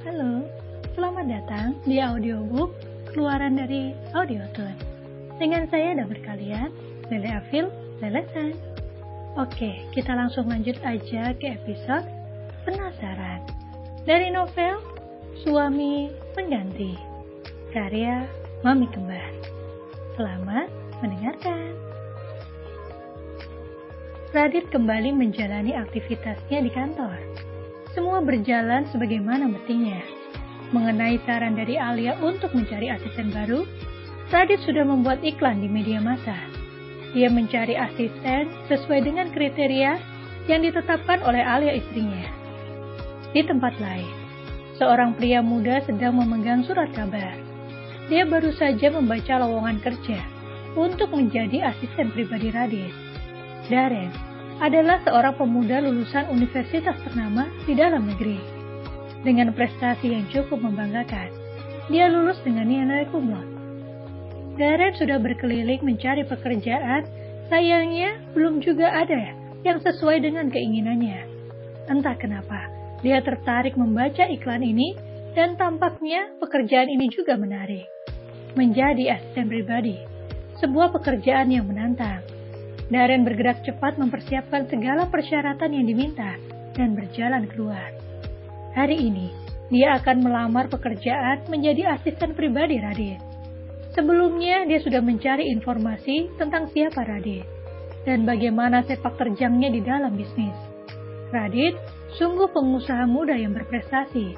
Halo, selamat datang di audiobook keluaran dari Audiotune. Dengan saya dan kalian, Lele Afil, Lelesan. Oke, kita langsung lanjut aja ke episode Penasaran. Dari novel Suami Pengganti, karya Mami Kembar. Selamat mendengarkan. Radit kembali menjalani aktivitasnya di kantor. Semua berjalan sebagaimana mestinya. Mengenai saran dari Alia untuk mencari asisten baru, Radit sudah membuat iklan di media massa. Dia mencari asisten sesuai dengan kriteria yang ditetapkan oleh Alia istrinya. Di tempat lain, seorang pria muda sedang memegang surat kabar. Dia baru saja membaca lowongan kerja untuk menjadi asisten pribadi Radit. Darren adalah seorang pemuda lulusan universitas ternama di dalam negeri. Dengan prestasi yang cukup membanggakan, dia lulus dengan nilai cum laude. Darren sudah berkeliling mencari pekerjaan, sayangnya belum juga ada yang sesuai dengan keinginannya. Entah kenapa, dia tertarik membaca iklan ini dan tampaknya pekerjaan ini juga menarik. Menjadi asisten pribadi, sebuah pekerjaan yang menantang. Darren bergerak cepat mempersiapkan segala persyaratan yang diminta dan berjalan keluar. Hari ini, dia akan melamar pekerjaan menjadi asisten pribadi Radit. Sebelumnya, dia sudah mencari informasi tentang siapa Radit dan bagaimana sepak terjangnya di dalam bisnis. Radit sungguh pengusaha muda yang berprestasi.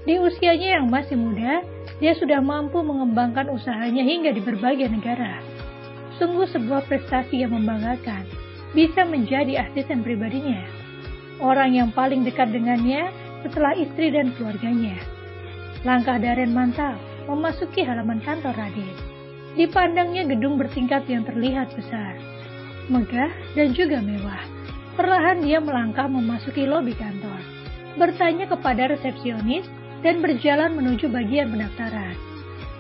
Di usianya yang masih muda, dia sudah mampu mengembangkan usahanya hingga di berbagai negara. Sungguh sebuah prestasi yang membanggakan, bisa menjadi asisten pribadinya. Orang yang paling dekat dengannya setelah istri dan keluarganya. Langkah Darren mantap memasuki halaman kantor Radit. Dipandangnya gedung bertingkat yang terlihat besar, megah dan juga mewah. Perlahan dia melangkah memasuki lobi kantor, bertanya kepada resepsionis dan berjalan menuju bagian pendaftaran.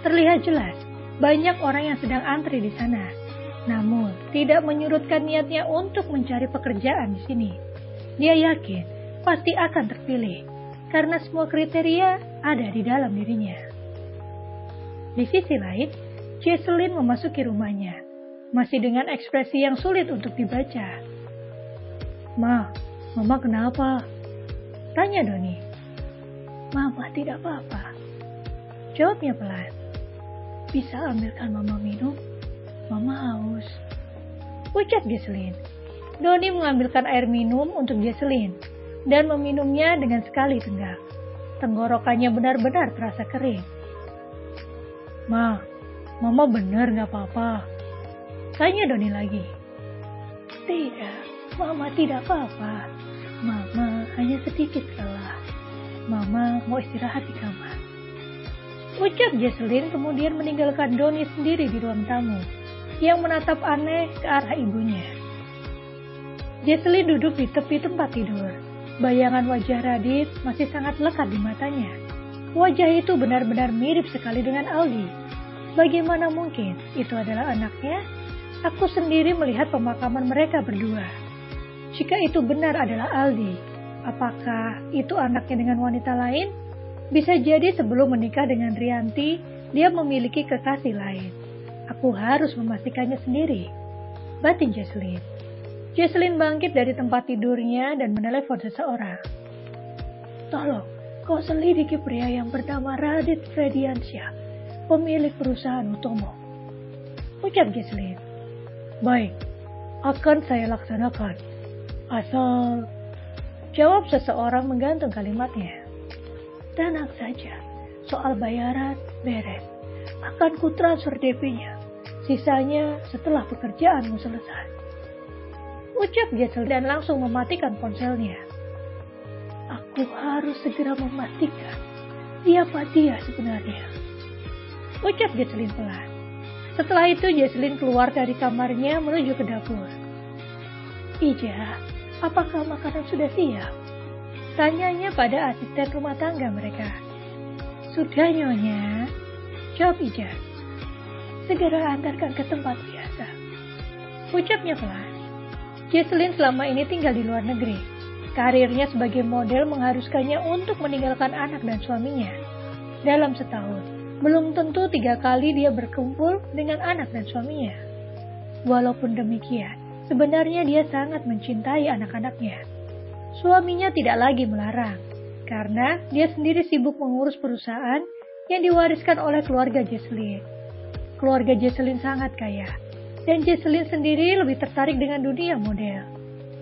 Terlihat jelas, banyak orang yang sedang antri di sana. Namun, tidak menyurutkan niatnya untuk mencari pekerjaan di sini. Dia yakin pasti akan terpilih, karena semua kriteria ada di dalam dirinya. Di sisi lain, Jesselyn memasuki rumahnya, masih dengan ekspresi yang sulit untuk dibaca. Mama kenapa? Tanya Doni. Mama tidak apa-apa. Jawabnya pelan. Bisa ambilkan Mama minum? Mama haus. Ucap Jesselyn. Doni mengambilkan air minum untuk Jesselyn dan meminumnya dengan sekali tenggak. Tenggorokannya benar-benar terasa kering. Mama benar gak apa-apa? Tanya Doni lagi. Tidak, Mama tidak apa-apa. Mama hanya sedikit lelah. Mama mau istirahat di kamar. Ucap Jesselyn kemudian meninggalkan Doni sendiri di ruang tamu, yang menatap aneh ke arah ibunya. Jesselyn duduk di tepi tempat tidur. Bayangan wajah Radit masih sangat lekat di matanya. Wajah itu benar-benar mirip sekali dengan Aldi. Bagaimana mungkin itu adalah anaknya? Aku sendiri melihat pemakaman mereka berdua. Jika itu benar adalah Aldi, apakah itu anaknya dengan wanita lain? Bisa jadi sebelum menikah dengan Rianti, dia memiliki kekasih lain. Aku harus memastikannya sendiri. Batin Jesselyn. Jesselyn bangkit dari tempat tidurnya dan menelepon seseorang. Tolong, kau selidiki pria yang bernama Radit Frediansyah, pemilik perusahaan Utomo. Ucap Jesselyn. Baik, akan saya laksanakan. Asal... Jawab seseorang menggantung kalimatnya. Tenang saja, soal bayaran beres. Akan kutransfer DP-nya. Sisanya setelah pekerjaanmu selesai. Ucap Jesselyn dan langsung mematikan ponselnya. Aku harus segera memastikan siapa dia sebenarnya. Ucap Jesselyn pelan. Setelah itu Jesselyn keluar dari kamarnya menuju ke dapur. Ija, apakah makanan sudah siap? Tanyanya pada asisten rumah tangga mereka. Sudah Nyonya, jawab Ija. Segera antarkan ke tempat biasa. Ucapnya pelan. Jesselyn selama ini tinggal di luar negeri. Karirnya sebagai model mengharuskannya untuk meninggalkan anak dan suaminya. Dalam setahun, belum tentu 3 kali dia berkumpul dengan anak dan suaminya. Walaupun demikian, sebenarnya dia sangat mencintai anak-anaknya. Suaminya tidak lagi melarang, karena dia sendiri sibuk mengurus perusahaan yang diwariskan oleh keluarga Jesslyn. Keluarga Jesslyn sangat kaya, dan Jesslyn sendiri lebih tertarik dengan dunia model.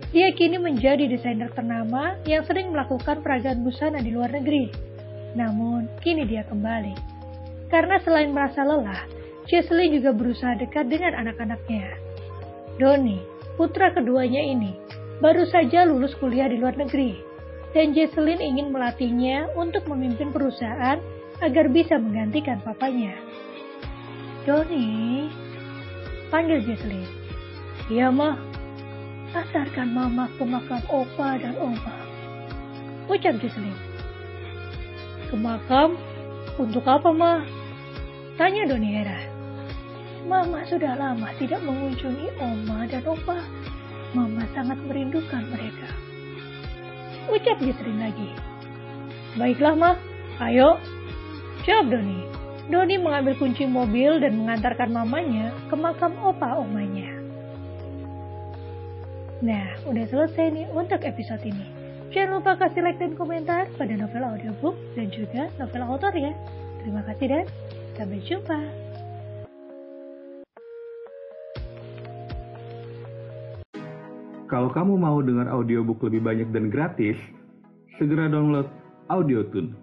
Dia kini menjadi desainer ternama yang sering melakukan peragaan busana di luar negeri. Namun, kini dia kembali. Karena selain merasa lelah, Jesslyn juga berusaha dekat dengan anak-anaknya. Donnie, putra keduanya ini, baru saja lulus kuliah di luar negeri. Dan Jesslyn ingin melatihnya untuk memimpin perusahaan agar bisa menggantikan papanya. Donnie, panggil Jesslyn. Iya, Ma. Antarkan Mama ke makam Opa dan Oma, ucap Jesslyn. Ke makam? Untuk apa, Ma? Tanya Donnie heran. Mama sudah lama tidak mengunjungi Oma dan Opa. Mama sangat merindukan mereka, ucap Jesslyn lagi. Baiklah, Ma. Ayo, jawab Donnie. Donnie mengambil kunci mobil dan mengantarkan mamanya ke makam Opa Omanya. Nah, udah selesai nih untuk episode ini. Jangan lupa kasih like dan komentar pada novel audiobook dan juga novel autor ya. Terima kasih dan sampai jumpa. Kalau kamu mau dengar audiobook lebih banyak dan gratis, segera download AudioTune.